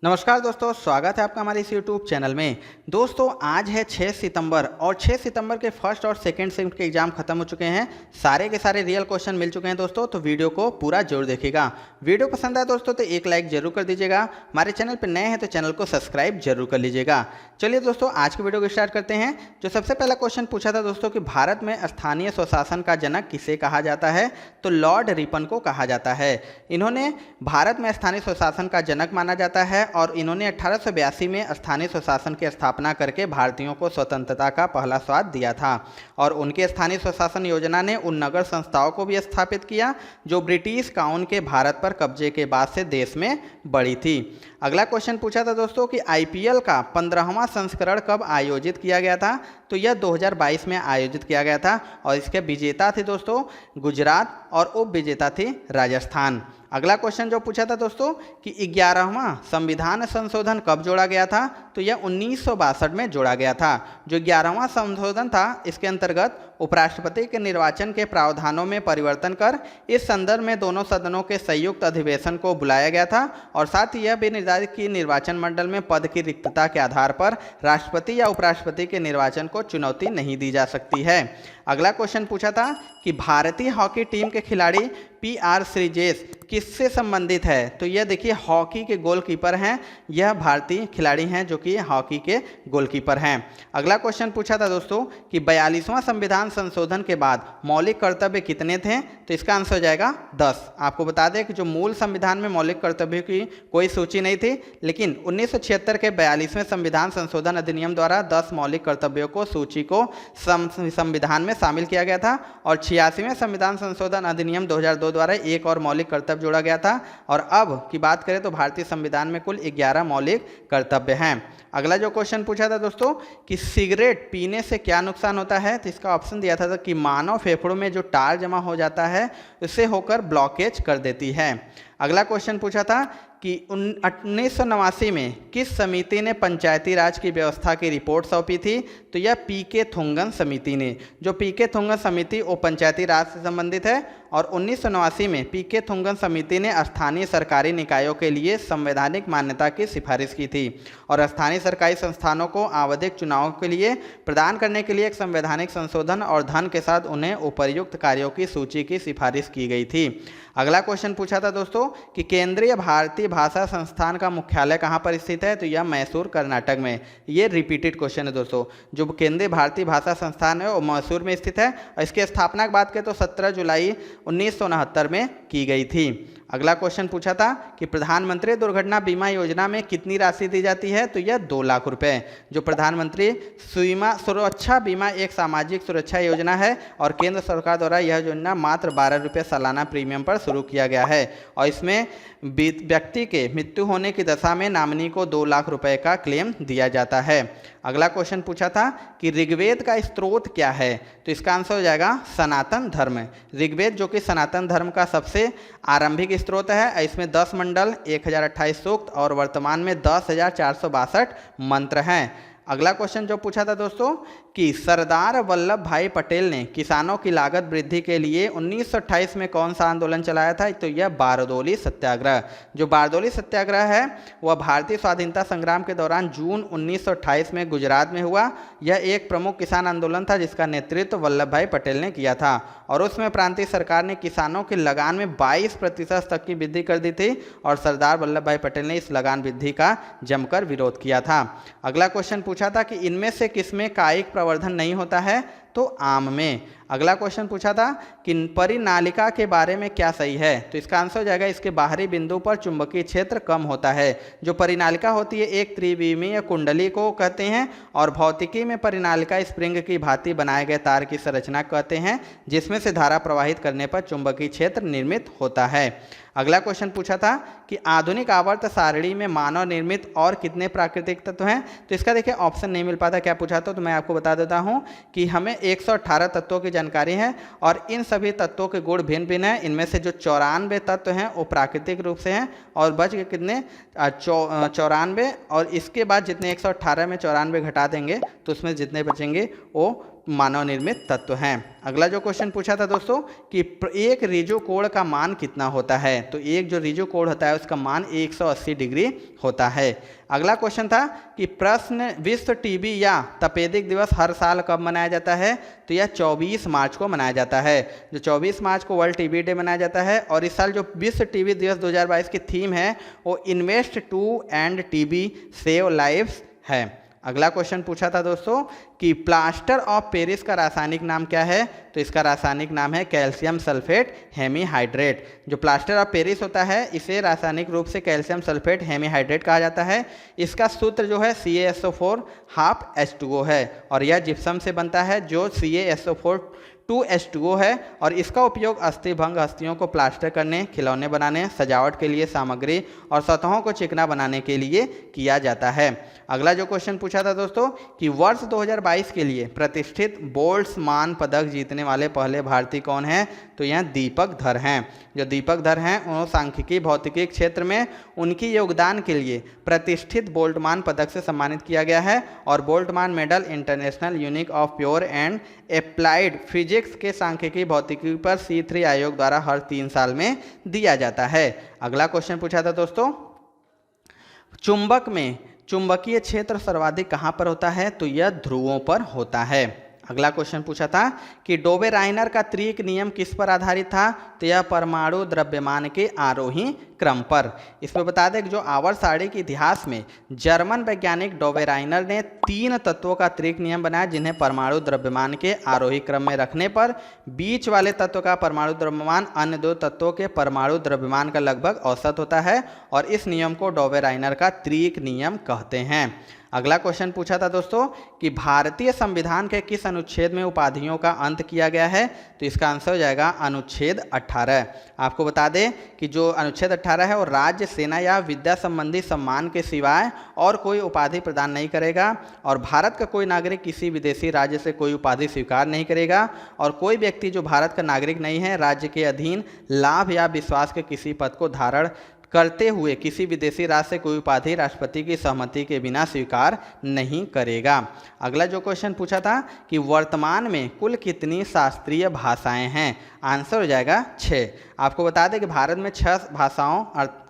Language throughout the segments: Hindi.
नमस्कार दोस्तों, स्वागत है आपका हमारे इस YouTube चैनल में। दोस्तों आज है 6 सितंबर और 6 सितंबर के फर्स्ट और सेकंड शिफ्ट के एग्जाम खत्म हो चुके हैं। सारे के सारे रियल क्वेश्चन मिल चुके हैं दोस्तों, तो वीडियो को पूरा जरूर देखिएगा। वीडियो पसंद आए दोस्तों तो एक लाइक जरूर कर दीजिएगा। हमारे चैनल पर नए हैं तो चैनल को सब्सक्राइब जरूर कर लीजिएगा। चलिए दोस्तों आज की वीडियो को स्टार्ट करते हैं। जो सबसे पहला क्वेश्चन पूछा था दोस्तों कि भारत में स्थानीय स्वशासन का जनक किसे कहा जाता है, तो लॉर्ड रिपन को कहा जाता है। इन्होंने भारत में स्थानीय स्वशासन का जनक माना जाता है और इन्होंने 1882 में स्थानीय स्वशासन की स्थापना करके भारतीयों को स्वतंत्रता का पहला स्वाद दिया था। और उनके स्थानीय स्वशासन योजना ने उन नगर संस्थाओं को भी स्थापित किया जो ब्रिटिश काउन के भारत पर कब्जे के बाद से देश में बढ़ी थी। अगला क्वेश्चन पूछा था दोस्तों कि आईपीएल का 15वां संस्करण कब आयोजित किया गया था, तो यह 2022 में आयोजित किया गया था और इसके विजेता थे दोस्तों गुजरात और उप विजेता थी राजस्थान। अगला क्वेश्चन जो पूछा था दोस्तों कि 11वां संविधान संशोधन कब जोड़ा गया था, तो यह 1962 में जोड़ा गया था। जो 11वां संशोधन था इसके अंतर्गत उपराष्ट्रपति के निर्वाचन के प्रावधानों में परिवर्तन कर इस संदर्भ में दोनों सदनों के संयुक्त अधिवेशन को बुलाया गया था और साथ ही यह भी निर्धारित कि निर्वाचन मंडल में पद की रिक्तता के आधार पर राष्ट्रपति या उपराष्ट्रपति के निर्वाचन को चुनौती नहीं दी जा सकती है। अगला क्वेश्चन पूछा था कि भारतीय हॉकी टीम के खिलाड़ी PR श्रीजेश किससे संबंधित है, तो यह देखिए हॉकी के गोलकीपर हैं। यह भारतीय खिलाड़ी हैं जो कि हॉकी के गोलकीपर हैं। अगला क्वेश्चन पूछा था दोस्तों कि 42वां संविधान संशोधन के बाद मौलिक कर्तव्य कितने थे, तो इसका आंसर हो जाएगा 10। आपको बता दें कि जो मूल संविधान में मौलिक कर्तव्यों की कोई सूची नहीं थी, लेकिन 1976 के 42वें संविधान संशोधन अधिनियम द्वारा 10 मौलिक कर्तव्यों को सूची को संविधान में शामिल किया गया था और 86वें संविधान संशोधन अधिनियम 2002 द्वारा एक और मौलिक कर्तव्य जोड़ा गया था। और अब की बात करें तो भारतीय संविधान में कुल 11 मौलिक कर्तव्य हैं। अगला जो क्वेश्चन पूछा था दोस्तों कि सिगरेट पीने से क्या नुकसान होता है, तो इसका ऑप्शन दिया था कि मानव फेफड़ों में जो टार जमा हो जाता है उससे होकर ब्लॉकेज कर देती है। अगला क्वेश्चन पूछा था कि 1989 में किस समिति ने पंचायती राज की व्यवस्था की रिपोर्ट सौंपी थी, तो यह PK थुंगन समिति ने। जो PK थुंगन समिति वो पंचायती राज से संबंधित है और 1989 में PK थुंगन समिति ने स्थानीय सरकारी निकायों के लिए संवैधानिक मान्यता की सिफारिश की थी और स्थानीय सरकारी संस्थानों को आवधिक चुनावों के लिए प्रदान करने के लिए एक संवैधानिक संशोधन और धन के साथ उन्हें उपर्युक्त कार्यों की सूची की सिफारिश की गई थी। अगला क्वेश्चन पूछा था दोस्तों कि केंद्रीय भारतीय भाषा संस्थान का मुख्यालय कहाँ पर स्थित है, तो यह मैसूर कर्नाटक में। ये रिपीटेड क्वेश्चन है दोस्तों। जो केंद्रीय भारतीय भाषा संस्थान है वो मैसूर में स्थित है और इसकी स्थापना की बात करें तो 17 जुलाई 1969 में की गई थी। अगला क्वेश्चन पूछा था कि प्रधानमंत्री दुर्घटना बीमा योजना में कितनी राशि दी जाती है, तो यह 2 लाख रुपए। जो प्रधानमंत्री सुरक्षा बीमा एक सामाजिक सुरक्षा योजना है और केंद्र सरकार द्वारा यह योजना मात्र 12 रुपये सालाना प्रीमियम पर शुरू किया गया है और इसमें व्यक्ति के मृत्यु होने की दशा में नॉमिनी को 2 लाख रुपए का क्लेम दिया जाता है। अगला क्वेश्चन पूछा था कि ऋग्वेद का स्रोत क्या है, तो इसका आंसर हो जाएगा सनातन धर्म। ऋग्वेद जो कि सनातन धर्म का सबसे आरंभिक स्रोत है। इसमें 10 मंडल, 1028 सूक्त और वर्तमान में 10,462 मंत्र हैं। अगला क्वेश्चन जो पूछा था दोस्तों कि सरदार वल्लभ भाई पटेल ने किसानों की लागत वृद्धि के लिए 1928 में कौन सा आंदोलन चलाया था, तो यह बारदोली सत्याग्रह। जो बारदोली सत्याग्रह है वह भारतीय स्वाधीनता संग्राम के दौरान जून 1928 में गुजरात में हुआ। यह एक प्रमुख किसान आंदोलन था जिसका नेतृत्व वल्लभ भाई पटेल ने किया था और उसमें प्रांतीय सरकार ने किसानों की लगान में 22% तक की वृद्धि कर दी थी और सरदार वल्लभ भाई पटेल ने इस लगान वृद्धि का जमकर विरोध किया था। अगला क्वेश्चन पूछा था कि इनमें से किसमें कायिक प्रवर्धन नहीं होता है, तो आम में। अगला क्वेश्चन पूछा था कि परिनालिका के बारे में क्या सही है, तो इसका आंसर हो जाएगा इसके बाहरी बिंदु पर चुंबकीय क्षेत्र कम होता है। जो परिनालिका होती है एक त्रिविमीय कुंडली को कहते हैं और भौतिकी में परिनालिका स्प्रिंग की भांति बनाए गए तार की संरचना कहते हैं जिसमें से धारा प्रवाहित करने पर चुंबकीय क्षेत्र निर्मित होता है। अगला क्वेश्चन पूछा था कि आधुनिक आवर्त सारणी में मानव निर्मित और कितने प्राकृतिक तत्व हैं, तो इसका देखिए ऑप्शन नहीं मिल पाता क्या पूछा तो मैं आपको बता देता हूं कि हमें 118 तत्वों की जानकारी है और इन सभी तत्वों के गुण भिन्न भिन्न हैं। इनमें से जो 94 तत्व हैं वो प्राकृतिक रूप से हैं और बच के कितने 94, और इसके बाद जितने 118 में 94 घटा देंगे तो उसमें जितने बचेंगे वो मानव निर्मित तत्व हैं। अगला जो क्वेश्चन पूछा था दोस्तों कि एक रिजो कोण का मान कितना होता है, तो एक जो रिजो कोण होता है उसका मान 180 डिग्री होता है। अगला क्वेश्चन था कि प्रश्न विश्व टीबी या तपेदिक दिवस हर साल कब मनाया जाता है, तो यह 24 मार्च को मनाया जाता है। जो 24 मार्च को वर्ल्ड टीबी डे मनाया जाता है। और इस साल जो विश्व टीबी दिवस 2022 की थीम है वो invest to end TB save lives है। अगला क्वेश्चन पूछा था दोस्तों कि प्लास्टर ऑफ पेरिस का रासायनिक नाम क्या है, तो इसका रासायनिक नाम है कैल्शियम सल्फेट हेमीहाइड्रेट। जो प्लास्टर ऑफ पेरिस होता है इसे रासायनिक रूप से कैल्शियम सल्फेट हेमीहाइड्रेट कहा जाता है। इसका सूत्र जो है CaSO4 हाफ H2O है और यह जिप्सम से बनता है जो CaSO4 2H2O है। और इसका उपयोग अस्थि भंग अस्थियों को प्लास्टर करने, खिलौने बनाने, सजावट के लिए सामग्री और सतहों को चिकना बनाने के लिए किया जाता है। अगला जो क्वेश्चन पूछा था दोस्तों कि वर्ष 2022 के लिए प्रतिष्ठित बोल्ट्जमान पदक जीतने वाले पहले भारतीय कौन हैं, तो यह दीपक धर हैं। जो दीपक धर हैं उन्होंने सांख्यिकी भौतिकी क्षेत्र में उनकी योगदान के लिए प्रतिष्ठित बोल्ट्जमान पदक से सम्मानित किया गया है। और Boltzmann medal international unique of pure and applied physics के सांख्यिकी भौतिकी पर C3 आयोग द्वारा हर 3 साल में दिया जाता है। अगला क्वेश्चन पूछा था दोस्तों चुंबक में चुंबकीय क्षेत्र सर्वाधिक कहाँ पर होता है, तो यह ध्रुवों पर होता है। अगला क्वेश्चन पूछा था कि डोबे-राइनर का त्रिक नियम किस पर आधारित था, तो यह परमाणु द्रव्यमान के आरोही क्रम पर। इसमें बता दें कि जो आवर्त सारणी के इतिहास में जर्मन वैज्ञानिक डोबे-राइनर ने 3 तत्वों का त्रिक नियम बनाया जिन्हें परमाणु द्रव्यमान के आरोही क्रम में रखने पर बीच वाले तत्व का परमाणु द्रव्यमान अन्य 2 तत्वों के परमाणु द्रव्यमान का लगभग औसत होता है और इस नियम को डोबे-राइनर का त्रिक नियम कहते हैं। अगला क्वेश्चन पूछा था दोस्तों कि भारतीय संविधान के किस अनुच्छेद में उपाधियों का अंत किया गया है, तो इसका आंसर हो जाएगा अनुच्छेद 18। आपको बता दें कि जो अनुच्छेद 18 है वो राज्य, सेना या विद्या संबंधी सम्मान के सिवाय और कोई उपाधि प्रदान नहीं करेगा और भारत का कोई नागरिक किसी विदेशी राज्य से कोई उपाधि स्वीकार नहीं करेगा और कोई व्यक्ति जो भारत का नागरिक नहीं है राज्य के अधीन लाभ या विश्वास के किसी पद को धारण करते हुए किसी विदेशी राज्य से कोई उपाधि राष्ट्रपति की सहमति के बिना स्वीकार नहीं करेगा। अगला जो क्वेश्चन पूछा था कि वर्तमान में कुल कितनी शास्त्रीय भाषाएं हैं, आंसर हो जाएगा 6। आपको बता दें कि भारत में 6 भाषाओं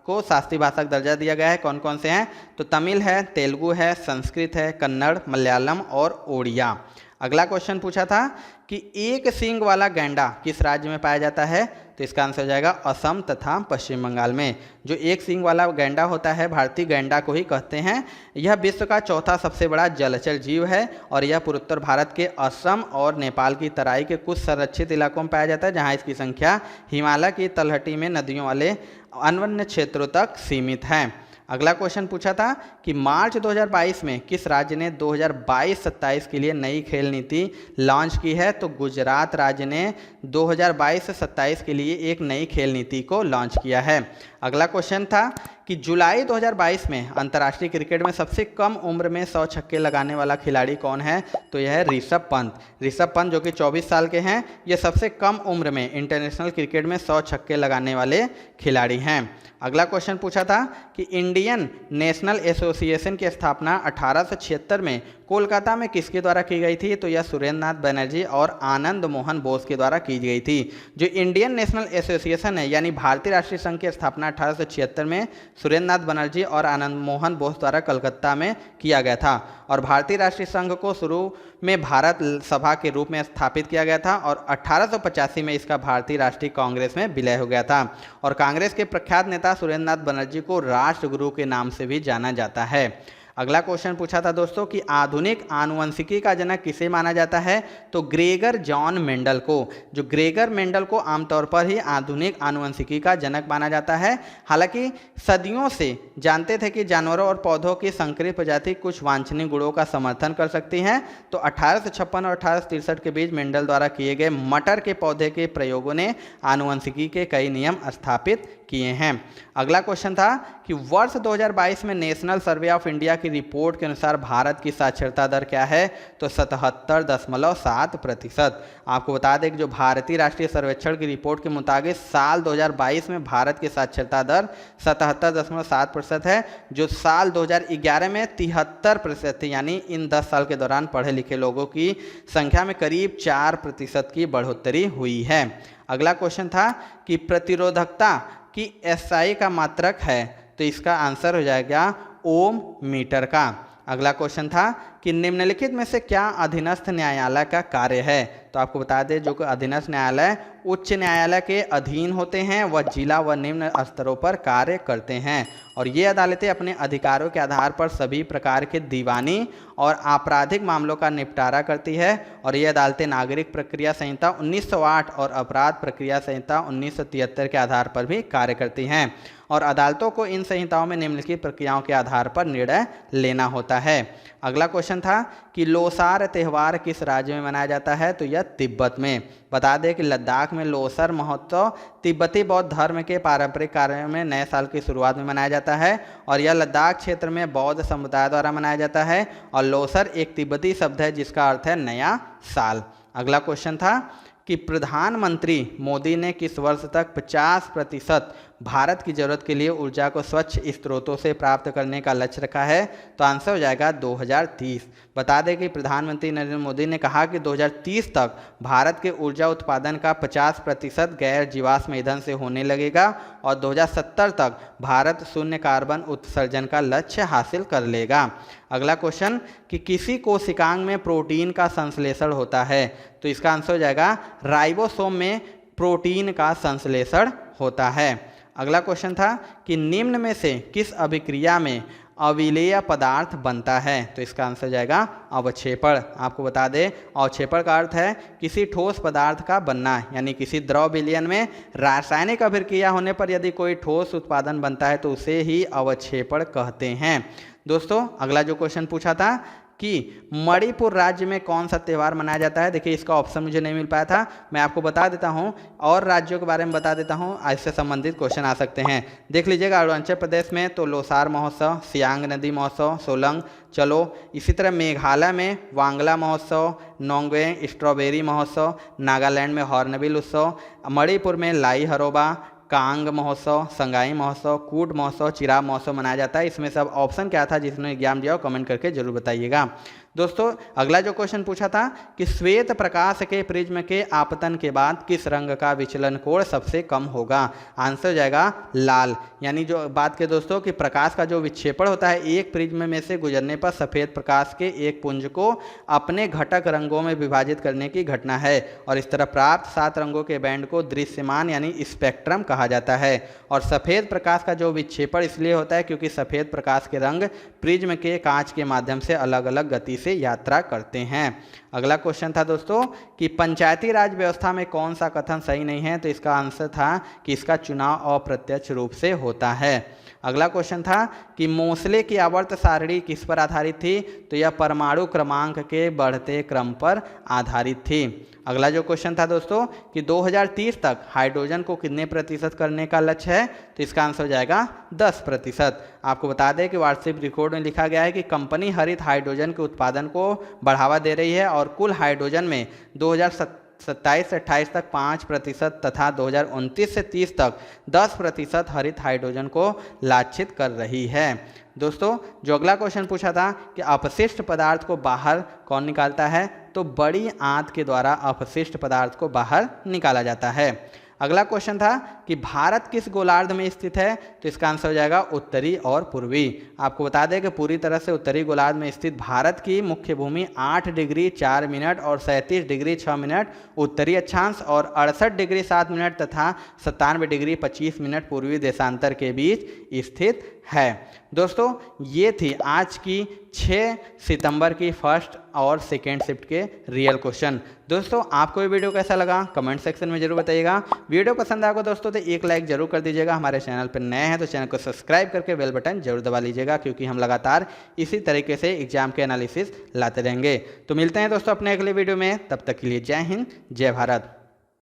को शास्त्रीय भाषा का दर्जा दिया गया है। कौन कौन से हैं, तो तमिल है, तेलुगु है, संस्कृत है, कन्नड़, मलयालम और ओडिया। अगला क्वेश्चन पूछा था कि एक सींग वाला गैंडा किस राज्य में पाया जाता है, तो इसका आंसर हो जाएगा असम तथा पश्चिम बंगाल में। जो एक सींग वाला गैंडा होता है भारतीय गैंडा को ही कहते हैं। यह विश्व का 4था सबसे बड़ा जलचर जीव है और यह पूर्वोत्तर भारत के असम और नेपाल की तराई के कुछ संरक्षित इलाकों में पाया जाता है जहां इसकी संख्या हिमालय की तलहटी में नदियों वाले अनवन्य क्षेत्रों तक सीमित है। अगला क्वेश्चन पूछा था कि मार्च 2022 में किस राज्य ने 2022-27 के लिए नई खेल नीति लॉन्च की है, तो गुजरात राज्य ने 2022-27 के लिए एक नई खेल नीति को लॉन्च किया है। अगला क्वेश्चन था कि जुलाई 2022 में अंतर्राष्ट्रीय क्रिकेट में सबसे कम उम्र में 100 छक्के लगाने वाला खिलाड़ी कौन है, तो यह है ऋषभ पंत। ऋषभ पंत जो कि 24 साल के हैं, ये सबसे कम उम्र में इंटरनेशनल क्रिकेट में 100 छक्के लगाने वाले खिलाड़ी हैं। अगला क्वेश्चन पूछा था कि इंडियन नेशनल एसोसिएशन की स्थापना 1876 में कोलकाता में किसके द्वारा की गई थी, तो यह सुरेंद्र नाथ बनर्जी और आनंद मोहन बोस के द्वारा की गई थी। जो इंडियन नेशनल एसोसिएशन है यानी भारतीय राष्ट्रीय संघ की स्थापना 1876 में सुरेंद्र नाथ बनर्जी और आनंद मोहन बोस द्वारा कलकत्ता में किया गया था और भारतीय राष्ट्रीय संघ को शुरू में भारत सभा के रूप में स्थापित किया गया था और 1885 में इसका भारतीय राष्ट्रीय कांग्रेस में विलय हो गया था और कांग्रेस के प्रख्यात नेता सुरेंद्र नाथ बनर्जी को राष्ट्रगुरु के नाम से भी जाना जाता है। अगला क्वेश्चन पूछा था दोस्तों कि आधुनिक आनुवंशिकी का जनक किसे माना जाता है, तो ग्रेगर जॉन मेंडल को। जो ग्रेगर मेंडल को आमतौर पर ही आधुनिक आनुवंशिकी का जनक माना जाता है। हालांकि सदियों से जानते थे कि जानवरों और पौधों की संकरित प्रजाति कुछ वांछनीय गुणों का समर्थन कर सकती हैं, तो 1856 और 1863 के बीच मेंडल द्वारा किए गए मटर के पौधे के प्रयोगों ने आनुवंशिकी के कई नियम स्थापित किए हैं। अगला क्वेश्चन था कि वर्ष 2022 में नेशनल सर्वे ऑफ इंडिया की रिपोर्ट के अनुसार भारत की साक्षरता दर क्या है? तो 77.7%। आपको बता दें कि जो भारतीय राष्ट्रीय सर्वेक्षण की रिपोर्ट के मुताबिक साल 2022 में भारत की साक्षरता दर 77.7% है, जो साल 2011 में 73% थी। यानी इन 10 साल के दौरान पढ़े लिखे लोगों की संख्या में करीब 4% की बढ़ोतरी हुई है। अगला क्वेश्चन था कि प्रतिरोधकता की SI का मात्रक है, तो इसका आंसर हो जाएगा ओम मीटर का। अगला क्वेश्चन था कि निम्नलिखित में से क्या अधीनस्थ न्यायालय का कार्य है? तो आपको बता दें जो अधीनस्थ न्यायालय उच्च न्यायालय के अधीन होते हैं वह जिला व निम्न स्तरों पर कार्य करते हैं, और ये अदालतें अपने अधिकारों के आधार पर सभी प्रकार के दीवानी और आपराधिक मामलों का निपटारा करती है। और ये अदालतें नागरिक प्रक्रिया संहिता 1908 और अपराध प्रक्रिया संहिता 1973 के आधार पर भी कार्य करती हैं, और अदालतों को इन संहिताओं में निम्नलिखित प्रक्रियाओं के आधार पर निर्णय लेना होता है। अगला क्वेश्चन था कि लोसार त्यौहार किस राज्य में मनाया जाता है? तो यह तिब्बत में। बता दें कि लद्दाख में लोसर महोत्सव तिब्बती बौद्ध धर्म के पारंपरिक कार्यों में नए साल की शुरुआत में मनाया जाता है, और यह लद्दाख क्षेत्र में बौद्ध समुदाय द्वारा मनाया जाता है। और लोसर एक तिब्बती शब्द है जिसका अर्थ है नया साल। अगला क्वेश्चन था कि प्रधानमंत्री मोदी ने किस वर्ष तक 50% भारत की जरूरत के लिए ऊर्जा को स्वच्छ स्रोतों से प्राप्त करने का लक्ष्य रखा है? तो आंसर हो जाएगा 2030। बता दें कि प्रधानमंत्री नरेंद्र मोदी ने कहा कि 2030 तक भारत के ऊर्जा उत्पादन का 50% गैर जीवाश्म ईंधन से होने लगेगा, और 2070 तक भारत शून्य कार्बन उत्सर्जन का लक्ष्य हासिल कर लेगा। अगला क्वेश्चन कि किसी कोशिकांग में प्रोटीन का संश्लेषण होता है? तो इसका आंसर हो जाएगा राइबोसोम में प्रोटीन का संश्लेषण होता है। अगला क्वेश्चन था कि निम्न में से किस अभिक्रिया में अविलेय पदार्थ बनता है? तो इसका आंसर हो जाएगा अवक्षेपण। आपको बता दें अवक्षेपण का अर्थ है किसी ठोस पदार्थ का बनना, यानी किसी द्रव विलयन में रासायनिक अभिक्रिया होने पर यदि कोई ठोस उत्पादन बनता है तो उसे ही अवक्षेपण कहते हैं। दोस्तों अगला जो क्वेश्चन पूछा था कि मणिपुर राज्य में कौन सा त्यौहार मनाया जाता है? देखिए इसका ऑप्शन मुझे नहीं मिल पाया था, मैं आपको बता देता हूं और राज्यों के बारे में बता देता हूं, इससे संबंधित क्वेश्चन आ सकते हैं। देख लीजिएगा अरुणाचल प्रदेश में तो लोसार महोत्सव, सियांग नदी महोत्सव, सोलंग चलो। इसी तरह मेघालय में वांगला महोत्सव, नोंगवे स्ट्रॉबेरी महोत्सव, नागालैंड में हॉर्नबिल उत्सव, मणिपुर में लाई हरोबा, कांग महोत्सव, संगाई महोत्सव, कूट महोत्सव, चिराब महोत्सव मनाया जाता है। इसमें सब ऑप्शन क्या था जिसने एग्जाम दिया कमेंट करके जरूर बताइएगा। दोस्तों अगला जो क्वेश्चन पूछा था कि श्वेत प्रकाश के प्रिज्म के आपतन के बाद किस रंग का विचलन कोण सबसे कम होगा? आंसर हो जाएगा लाल। यानी जो बात के दोस्तों कि प्रकाश का जो विक्षेपण होता है एक प्रिज्म में से गुजरने पर सफ़ेद प्रकाश के एक पुंज को अपने घटक रंगों में विभाजित करने की घटना है, और इस तरह प्राप्त 7 रंगों के बैंड को दृश्यमान यानी स्पेक्ट्रम कहा जाता है। और सफ़ेद प्रकाश का जो विक्षेपण इसलिए होता है क्योंकि सफ़ेद प्रकाश के रंग प्रिज्म के कांच के माध्यम से अलग अलग गति से यात्रा करते हैं। अगला क्वेश्चन था दोस्तों कि पंचायती राज व्यवस्था में कौन सा कथन सही नहीं है? तो इसका आंसर था कि इसका चुनाव अप्रत्यक्ष रूप से होता है। अगला क्वेश्चन था कि मोसले की आवर्त सारणी किस पर आधारित थी? तो यह परमाणु क्रमांक के बढ़ते क्रम पर आधारित थी। अगला जो क्वेश्चन था दोस्तों कि 2030 तक हाइड्रोजन को कितने प्रतिशत करने का लक्ष्य है? तो इसका आंसर हो जाएगा 10%। आपको बता दें कि वार्षिक रिकॉर्ड में लिखा गया है कि कंपनी हरित हाइड्रोजन के उत्पादन को बढ़ावा दे रही है, और कुल हाइड्रोजन में 2027 से 28 तक 5% तथा 2029 से 30 तक 10% हरित हाइड्रोजन को लक्षित कर रही है। दोस्तों जो अगला क्वेश्चन पूछा था कि अपशिष्ट पदार्थ को बाहर कौन निकालता है? तो बड़ी आंत के द्वारा अपशिष्ट पदार्थ को बाहर निकाला जाता है। अगला क्वेश्चन था कि भारत किस गोलार्ध में स्थित है? तो इसका आंसर हो जाएगा उत्तरी और पूर्वी। आपको बता दें कि पूरी तरह से उत्तरी गोलार्ध में स्थित भारत की मुख्य भूमि 8 डिग्री 4 मिनट और 37 डिग्री 6 मिनट उत्तरी अक्षांश और 68 डिग्री 7 मिनट तथा 97 डिग्री 25 मिनट पूर्वी देशांतर के बीच स्थित है। दोस्तों ये थी आज की 6 सितंबर की फर्स्ट और सेकेंड शिफ्ट के रियल क्वेश्चन। दोस्तों आपको ये वीडियो कैसा लगा कमेंट सेक्शन में जरूर बताइएगा। वीडियो पसंद आएगा दोस्तों तो एक लाइक जरूर कर दीजिएगा। हमारे चैनल पर नए हैं तो चैनल को सब्सक्राइब करके बेल बटन जरूर दबा लीजिएगा, क्योंकि हम लगातार इसी तरीके से एग्जाम के एनालिसिस लाते रहेंगे। तो मिलते हैं दोस्तों अपने अगले वीडियो में, तब तक के लिए जय हिंद जय भारत।